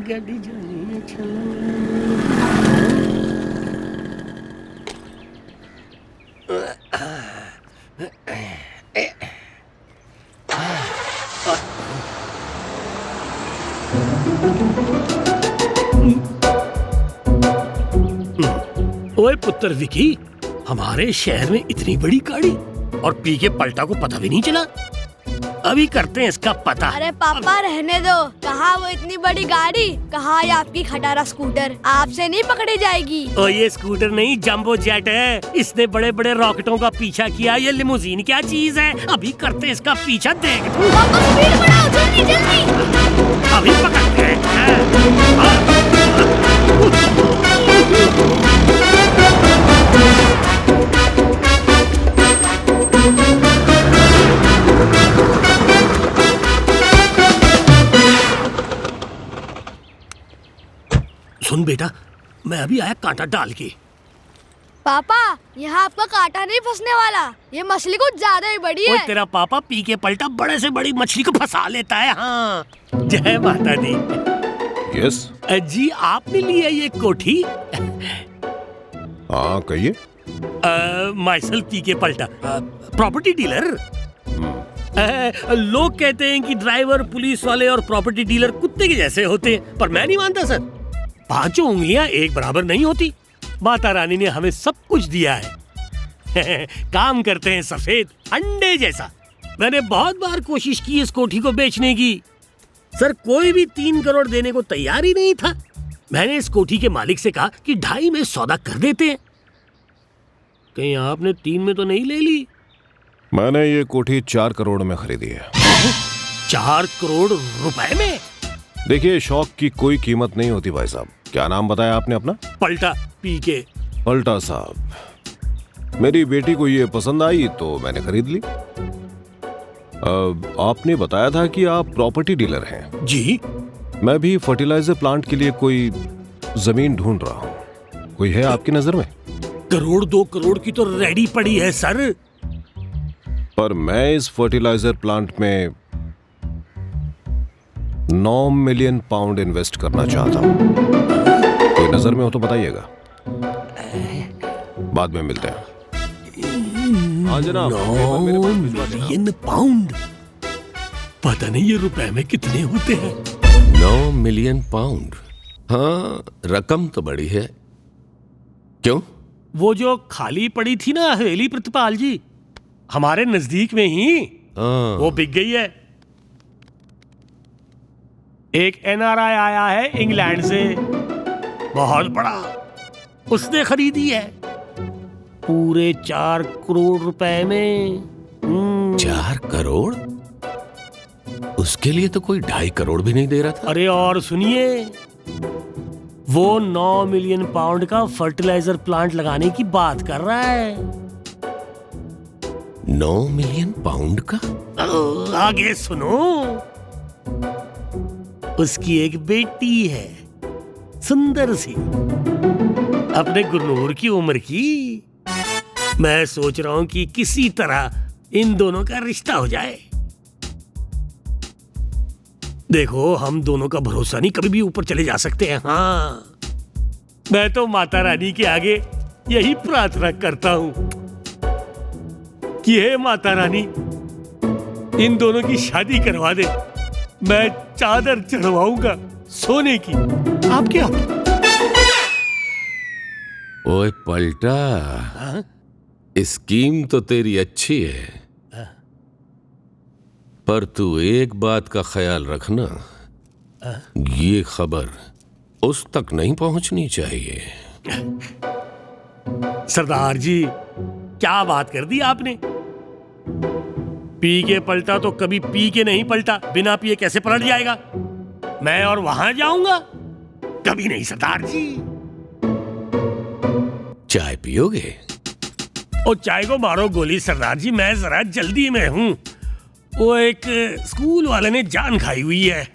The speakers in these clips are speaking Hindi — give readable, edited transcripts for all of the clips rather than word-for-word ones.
गाड़ी जानी है चलो। ओए पुत्र विकी, हमारे शहर में इतनी बड़ी गाड़ी और पी के पलटा को पता भी नहीं चला। अभी करते हैं इसका पता। अरे पापा रहने दो, कहाँ वो इतनी बड़ी गाड़ी, कहाँ ये आपकी खटारा स्कूटर, आपसे नहीं पकड़ी जाएगी। ओ ये स्कूटर नहीं जंबो जेट है, इसने बड़े बड़े रॉकेटों का पीछा किया। ये लिमोजीन क्या चीज है, अभी करते हैं इसका पीछा, देख तू। पापा स्पीड बढ़ाओ, जल्दी जल्दी। अभी पकड़ते हैं। सुन बेटा, मैं अभी आया कांटा डाल के। पापा यहाँ आपका कांटा नहीं फंसने वाला, ये मछली कुछ ज्यादा ही बड़ी है। तेरा पापा पी के पलटा बड़े से बड़ी मछली को फंसा लेता है। हाँ जय माता दी। यस जी आपने ली है ये कोठी? हाँ कहिए। माइसेल्फ पी के पलटा, प्रॉपर्टी डीलर। लोग कहते हैं कि ड्राइवर, पुलिस वाले और प्रॉपर्टी डीलर कुत्ते के जैसे होते हैं, पर मैं नहीं मानता सर। पांचों उंगलियां एक बराबर नहीं होती। माता रानी ने हमें सब कुछ दिया है। काम करते हैं सफेद अंडे जैसा। मैंने बहुत बार कोशिश की इस कोठी को बेचने की, सर कोई भी 3 करोड़ देने को तैयार ही नहीं था। मैंने इस कोठी के मालिक से कहा कि 2.5 में सौदा कर देते हैं। कहीं आपने 3 में तो नहीं ले ली? मैंने ये कोठी 4 करोड़ में खरीदी है। 4 करोड़ रुपए में? देखिए शौक की कोई कीमत नहीं होती भाई साहब। क्या नाम बताया आपने अपना? पलटा पी के। पलटा साहब, मेरी बेटी को ये पसंद आई तो मैंने खरीद ली। आपने बताया था कि आप प्रॉपर्टी डीलर हैं। जी। मैं भी फर्टिलाइजर प्लांट के लिए कोई जमीन ढूंढ रहा हूँ, कोई है आपकी नजर में? 1 करोड़ 2 करोड़ की तो रेडी पड़ी है सर। पर मैं इस फर्टिलाइजर प्लांट में 9 मिलियन पाउंड इन्वेस्ट करना चाहता हूँ। कोई नजर में हो तो बताइएगा, बाद में मिलते हैं। हाँ जनाब। 9 मिलियन पाउंड? पता नहीं ये रुपए में कितने होते हैं। 9 मिलियन पाउंड? हाँ रकम तो बड़ी है। क्यों? वो जो खाली पड़ी थी ना हवेली प्रतिपाल जी, हमारे नजदीक में ही, वो बिक गई है। एक एनआरआई आया है इंग्लैंड से, बहुत बड़ा, उसने खरीदी है पूरे 4 करोड़ रुपए में। 4 करोड़? उसके लिए तो कोई 2.5 करोड़ भी नहीं दे रहा था। अरे और सुनिए, वो 9 मिलियन पाउंड का फर्टिलाइजर प्लांट लगाने की बात कर रहा है। 9 मिलियन पाउंड का? आगे सुनो। उसकी एक बेटी है, सुंदर सी, अपने गुरनूर की उम्र की। मैं सोच रहा हूं कि किसी तरह इन दोनों का रिश्ता हो जाए। देखो हम दोनों का भरोसा नहीं, कभी भी ऊपर चले जा सकते हैं। हाँ मैं तो माता रानी के आगे यही प्रार्थना करता हूं कि हे माता रानी, इन दोनों की शादी करवा दे। मैं चादर चढ़वाऊंगा सोने की। आप क्या? ओए पलटा, स्कीम तो तेरी अच्छी है, पर तू एक बात का ख्याल रखना, ये खबर उस तक नहीं पहुंचनी चाहिए। सरदार जी क्या बात कर दी आपने? पी के पलटा तो कभी पी के नहीं पलटा, बिना पिए कैसे पलट जाएगा? मैं और वहां जाऊंगा? कभी नहीं सरदार जी। चाय पियोगे? ओ चाय को मारो गोली सरदार जी, मैं जरा जल्दी में हूं। वो एक स्कूल वाले ने जान खाई हुई है।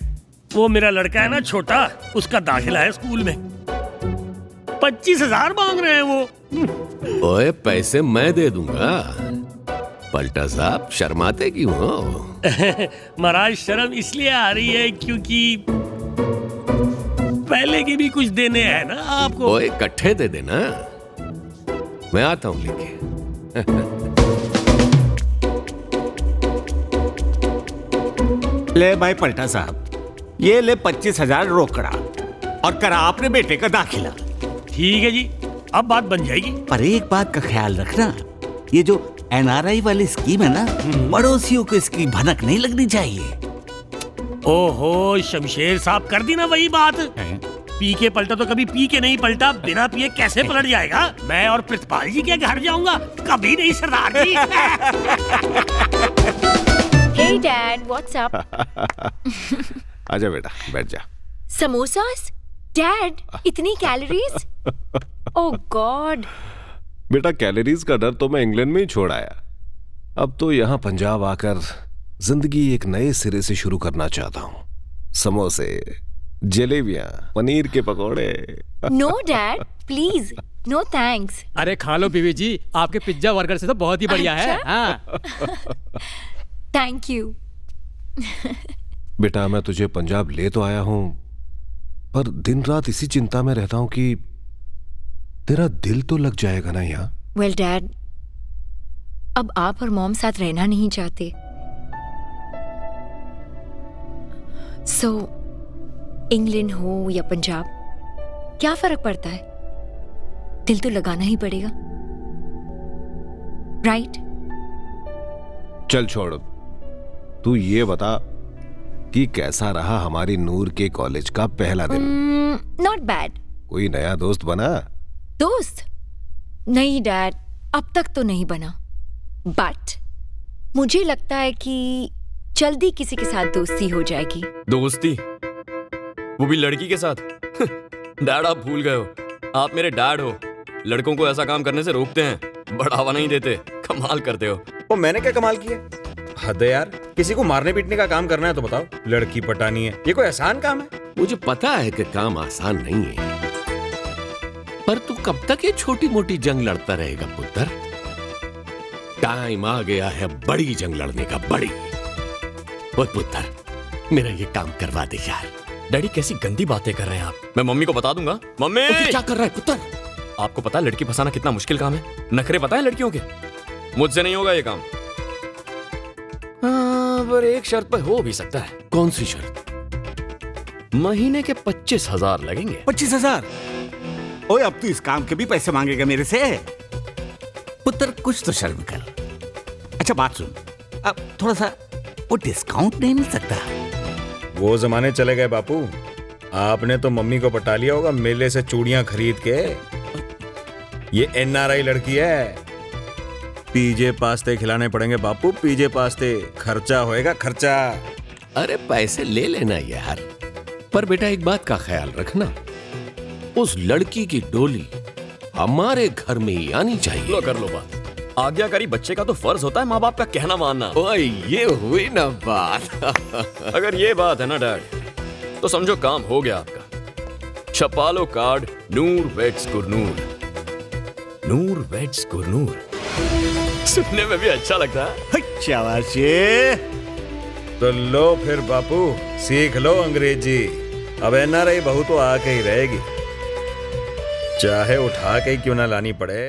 वो मेरा लड़का है ना छोटा, उसका दाखिला है स्कूल में। 25,000 मांग रहे हैं वो। ओए पैसे मैं दे दूंगा। पलटा साहब शर्माते क्यों हो? महाराज शर्म इसलिए आ रही है क्योंकि पहले के भी कुछ देने हैं ना आपको। वो इकट्ठे दे देना, मैं आता हूं लेके। ले भाई पलटा साहब, ये ले 25,000 रोकड़ा और करा आपने बेटे का दाखिला। ठीक है जी, अब बात बन जाएगी। पर एक बात का ख्याल रखना, ये जो NRI वाली स्कीम है ना, पड़ोसियों को इसकी भनक नहीं लगनी चाहिए। ओहो शमशेर साहब, कर दी ना वही बात। पी के पलटा तो कभी पी के नहीं पलटा, बिना पिए कैसे पलट जाएगा? मैं और प्रितपाल जी के घर जाऊंगा? कभी नहीं सरदार जी। Hey Dad, what's up? आजा बेटा, बैठ जा। समोसास? Dad, इतनी कैलोरीज? Oh God. बेटा कैलोरीज का डर तो मैं इंग्लैंड में ही छोड़ आया। अब तो यहाँ पंजाब आकर जिंदगी एक नए सिरे से शुरू करना चाहता हूँ। समोसे, जलेबियाँ, पनीर के पकोड़े। No Dad, please. No thanks. अरे खा लो बीवी जी, आपके पिज्जा बर्गर से तो बहुत ही बढ़िया है। हाँ। Thank you. बेटा मैं तुझे पंजाब ले तो आया हूँ, पर दिन रात इसी चिंता में रहता हूँ कि तेरा दिल तो लग जाएगा ना यहाँ। Well Dad, अब आप और मॉम साथ रहना नहीं चाहते। So, इंग्लैंड हो या पंजाब, क्या फर्क पड़ता है? दिल तो लगाना ही पड़ेगा, राइट? चल छोड़, तू ये बता कि कैसा रहा हमारी नूर के कॉलेज का पहला दिन? Not bad. कोई नया दोस्त बना? दोस्त? नहीं डैड, अब तक तो नहीं बना, बट मुझे लगता है कि जल्दी किसी के साथ दोस्ती हो जाएगी। दोस्ती? वो भी लड़की के साथ? डैड आप भूल गए हो, आप मेरे डैड हो। लड़कों को ऐसा काम करने से रोकते हैं, बढ़ावा नहीं देते। कमाल करते हो। वो मैंने क्या कमाल किया? हद है यार, किसी को मारने पीटने का काम करना है तो बताओ, लड़की पटानी है, ये कोई आसान काम है? मुझे पता है कि काम आसान नहीं है, पर तू कब तक ये छोटी मोटी जंग लड़ता रहेगा पुत्र? टाइम आ गया है बड़ी जंग लड़ने का, बड़ी। ओए पुत्र, मेरा ये काम करवा दे यार। डैडी कैसी गंदी बातें कर रहे हैं आप। मैं मम्मी को बता दूंगा। मम्मी क्या कर रहा है पुत्र? आपको पता है लड़की फंसाना कितना मुश्किल काम है? नखरे पता है लड़कियों के? मुझसे नहीं होगा ये काम। हाँ, पर एक शर्त पर हो भी सकता है। कौन सी शर्त? महीने के 25,000 लगेंगे। 25,000? ओए अब तू इस काम के भी पैसे मांगेगा मेरे से? पुत्र कुछ तो शर्म कर। अच्छा बात सुन, अब थोड़ा सा वो डिस्काउंट नहीं मिल सकता? वो जमाने चले गए बापू। आपने तो मम्मी को पटा लिया होगा मेले से चूड़ियां खरीद के। ये NRI लड़की है, पीजे पास्ते खिलाने पड़ेंगे बापू, पीजे पास्ते। खर्चा होएगा खर्चा। अरे पैसे ले लेना यार, पर बेटा एक बात का ख्याल रखना, उस लड़की की डोली हमारे घर में ही आनी चाहिए। लो कर लो बात। आज्ञाकारी बच्चे का तो फर्ज होता है माँ बाप का कहना मानना। ओए ये हुई ना बात। अगर ये बात है ना डैड, तो समझो काम हो गया आपका। छपा लो कार्ड, नूर वेड्स गुरनूर। नूर वेड्स गुरनूर, सुनने में भी अच्छा लगता है। शाबाशी। तो लो फिर बापू, सीख लो अंग्रेजी। अब NRI बहू तो आके ही रहेगी, चाहे उठा के ही क्यों ना लानी पड़े।